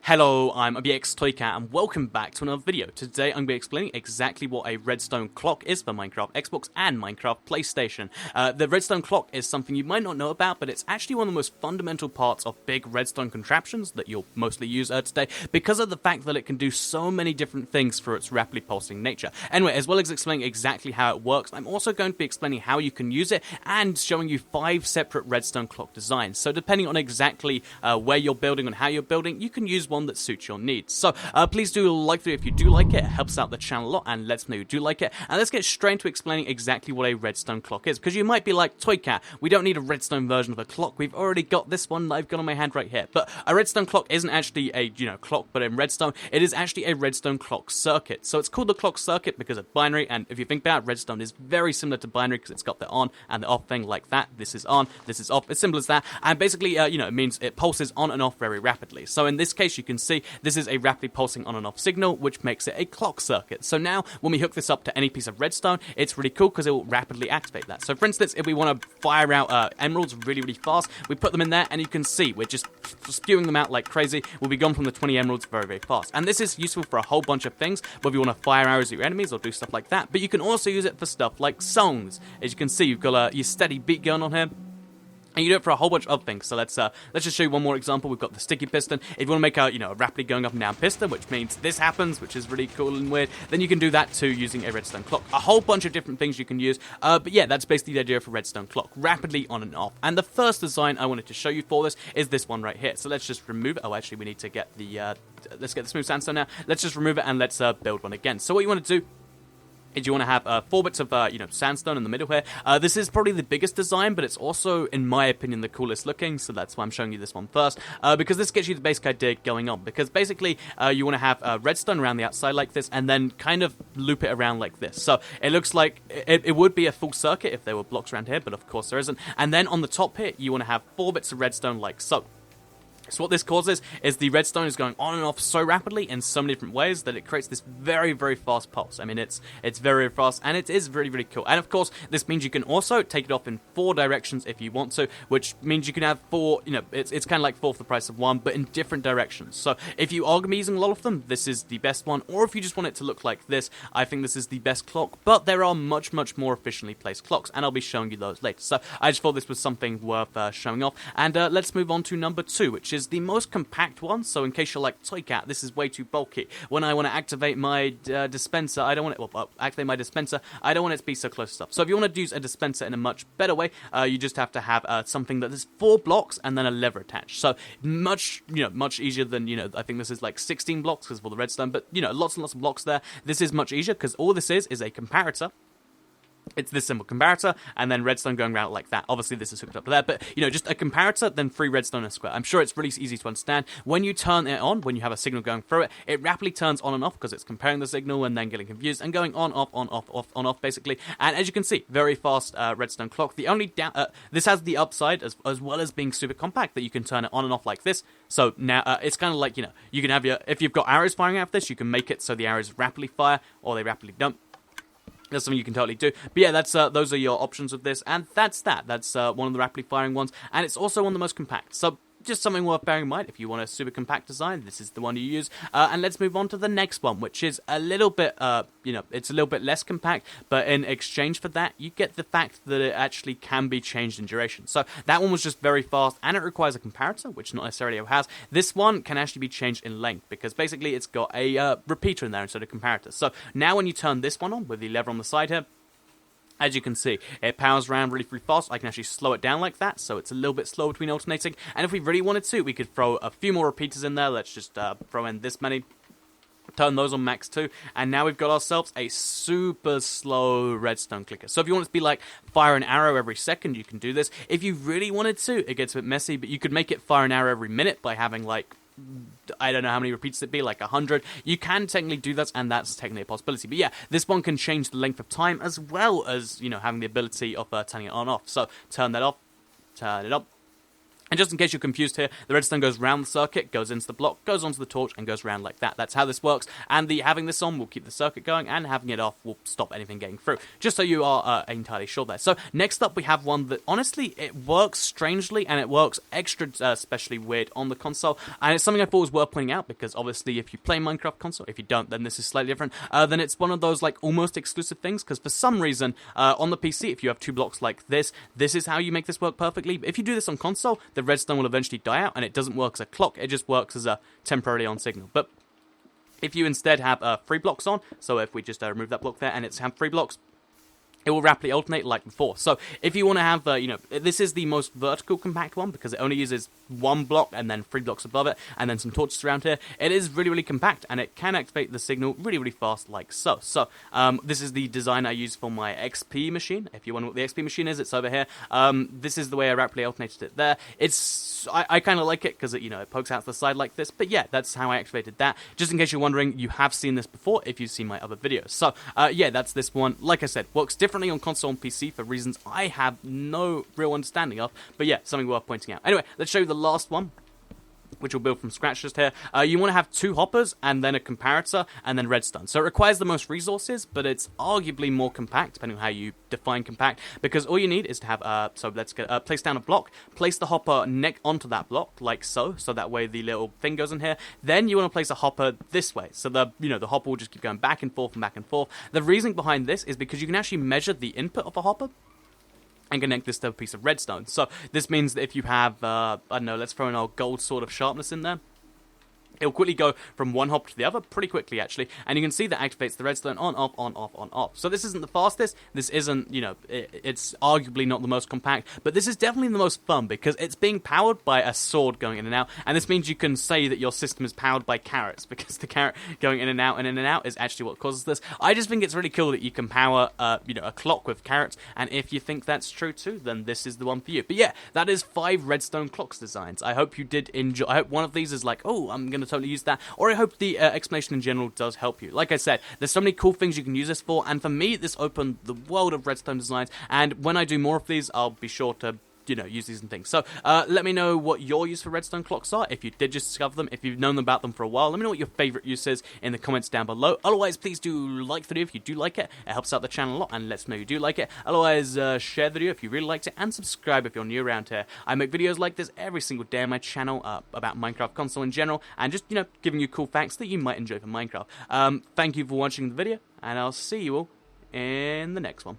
Hello, I'm Toycat and welcome back to another video. Today I'm going to be explaining exactly what a redstone clock is for Minecraft Xbox and Minecraft PlayStation. The redstone clock is something you might not know about, but it's actually one of the most fundamental parts of big redstone contraptions that you'll mostly use today because of the fact that it can do so many different things for its rapidly pulsing nature. Anyway, as well as explaining exactly how it works, I'm also going to be explaining how you can use it and showing you 5 separate redstone clock designs. So depending on exactly where you're building and how you're building, you can use one that suits your needs. So please do like the video if you do like it. It helps out the channel a lot and lets me know you do like it. And let's get straight into explaining exactly what a redstone clock is, because you might be like, Toycat, we don't need a redstone version of a clock. We've already got this one that I've got on my hand right here. But a redstone clock isn't actually a clock, but in redstone it is actually a redstone clock circuit. So it's called the clock circuit because of binary, and if you think about it, redstone is very similar to binary because it's got the on and the off thing like that. This is on, this is off. It's simple as that. And basically it means it pulses on and off very rapidly. So in this case you can see this is a rapidly pulsing on and off signal, which makes it a clock circuit. So now, when we hook this up to any piece of redstone, it's really cool because it will rapidly activate that. So for instance, if we want to fire out emeralds really, really fast, we put them in there, and you can see we're just spewing them out like crazy. We'll be gone from the 20 emeralds very, very fast. And this is useful for a whole bunch of things, whether you want to fire arrows at your enemies or do stuff like that. But you can also use it for stuff like songs. As you can see, you've got your steady beat going on here. And you do it for a whole bunch of other things. So let's just show you one more example. We've got the sticky piston. If you want to make a rapidly going up and down piston, which means this happens, which is really cool and weird, then you can do that too using a redstone clock. A whole bunch of different things you can use. But yeah, that's basically the idea for redstone clock, rapidly on and off. And the first design I wanted to show you for this is this one right here. So let's just remove it. Oh, actually, we need to get the let's get the smooth sandstone now. Let's just remove it and let's build one again. So what you want to do is you want to have 4 bits of sandstone in the middle here. This is probably the biggest design, but it's also, in my opinion, the coolest looking, so that's why I'm showing you this one first, because this gets you the basic idea going on, because basically you want to have redstone around the outside like this, and then kind of loop it around like this. So it looks like it would be a full circuit if there were blocks around here, but of course there isn't. And then on the top here, you want to have 4 bits of redstone like so. So what this causes is the redstone is going on and off so rapidly in so many different ways that it creates this very, very fast pulse. I mean, it's very fast, and it is really, really cool. And of course, this means you can also take it off in 4 directions if you want to, which means you can have 4, it's kind of like 4 for the price of 1, but in different directions. So if you are going to be using a lot of them, this is the best one. Or if you just want it to look like this, I think this is the best clock. But there are much, much more efficiently placed clocks, and I'll be showing you those later. So I just thought this was something worth showing off. And let's move on to number 2, which is the most compact one. So in case you're like, Toycat, this is way too bulky. When I want to activate my dispenser, I don't want it, activate my dispenser, I don't want it to be so close to stuff. So if you want to use a dispenser in a much better way, you just have to have something that is 4 blocks and then a lever attached. So much easier than, I think this is like 16 blocks because for the redstone, but lots and lots of blocks there. This is much easier because all this is a comparator. It's this simple comparator, and then redstone going around like that. Obviously, this is hooked up to that, but, just a comparator, then 3 redstone and a square. I'm sure it's really easy to understand. When you turn it on, when you have a signal going through it, it rapidly turns on and off because it's comparing the signal and then getting confused and going on, off, on, off, off, on, off, basically. And as you can see, very fast redstone clock. The only this has the upside, as well as being super compact, that you can turn it on and off like this. So now, it's kind of like, you can have if you've got arrows firing out of this, you can make it so the arrows rapidly fire, or they rapidly dump. That's something you can totally do. But yeah, that's those are your options with this, and that's that. That's one of the rapidly firing ones, and it's also one of the most compact. So just something worth bearing in mind. If you want a super compact design, this is the one you use. And let's move on to the next one, which is a little bit, it's a little bit less compact, but in exchange for that, you get the fact that it actually can be changed in duration. So that one was just very fast, and it requires a comparator, which not necessarily it has. This one can actually be changed in length, because basically it's got a repeater in there instead of comparator. So now when you turn this one on with the lever on the side here, as you can see, it powers around really, really fast. I can actually slow it down like that, so it's a little bit slow between alternating. And if we really wanted to, we could throw a few more repeaters in there. Let's just throw in this many. Turn those on max too, and now we've got ourselves a super slow redstone clicker. So if you want it to be like fire an arrow every second, you can do this. If you really wanted to, it gets a bit messy, but you could make it fire an arrow every minute by having like, I don't know how many repeats it'd be, like 100. You can technically do that, and that's technically a possibility. But yeah, this one can change the length of time as well as, having the ability of turning it on and off. So turn that off, turn it up. And just in case you're confused here, the redstone goes round the circuit, goes into the block, goes onto the torch, and goes round like that. That's how this works, and having this on will keep the circuit going, and having it off will stop anything getting through, just so you are entirely sure there. So next up we have one that, honestly, it works strangely, and it works extra especially weird on the console, and it's something I thought was worth pointing out, because obviously if you play Minecraft console, if you don't, then this is slightly different, then it's one of those like almost exclusive things, because for some reason, on the PC, if you have 2 blocks like this is how you make this work perfectly. But if you do this on console, the redstone will eventually die out, and it doesn't work as a clock, it just works as a temporarily on signal. But if you instead have 3 blocks on, so if we just remove that block there and it's have 3 blocks, it will rapidly alternate like before. So if you want to have, this is the most vertical compact one, because it only uses 1 block and then 3 blocks above it, and then some torches around here. It is really, really compact, and it can activate the signal really, really fast, like so. So this is the design I use for my XP machine. If you wonder what the XP machine is, it's over here. This is the way I rapidly alternated it there. I kind of like it because it pokes out to the side like this. But yeah, that's how I activated that. Just in case you're wondering, you have seen this before if you've seen my other videos. So yeah, that's this one. Like I said, works differently on console and PC for reasons I have no real understanding of. But yeah, something worth pointing out. Anyway, let's show you the last one, which we'll build from scratch just here. You want to have 2 hoppers, and then a comparator, and then redstone. So it requires the most resources, but it's arguably more compact, depending on how you define compact, because all you need is to have, so let's get, place down a block, place the hopper neck onto that block, like so that way the little thing goes in here. Then you want to place a hopper this way, so the hopper will just keep going back and forth and back and forth. The reasoning behind this is because you can actually measure the input of a hopper and connect this to a piece of redstone. So this means that if you have, I don't know, let's throw an old gold sword of sharpness in there. It'll quickly go from one hop to the other, pretty quickly actually, and you can see that activates the redstone on, off, on, off, on, off. So this isn't the fastest, this isn't, it's arguably not the most compact, but this is definitely the most fun, because it's being powered by a sword going in and out, and this means you can say that your system is powered by carrots, because the carrot going in and out and in and out is actually what causes this. I just think it's really cool that you can power, a clock with carrots, and if you think that's true too, then this is the one for you. But yeah, that is 5 redstone clocks designs. I hope you did enjoy. I hope one of these is like, oh, I'm going to totally use that, or I hope the explanation in general does help you. Like I said, there's so many cool things you can use this for, and for me, this opened the world of redstone designs, and when I do more of these, I'll be sure to use these and things. So let me know what your use for redstone clocks are, if you did just discover them, if you've known about them for a while. Let me know what your favorite use is in the comments down below. Otherwise, please do like the video if you do like it. It helps out the channel a lot and lets me know you do like it. Otherwise, share the video if you really liked it, and subscribe if you're new around here. I make videos like this every single day on my channel about Minecraft console in general, and just, giving you cool facts that you might enjoy for Minecraft. Thank you for watching the video, and I'll see you all in the next one.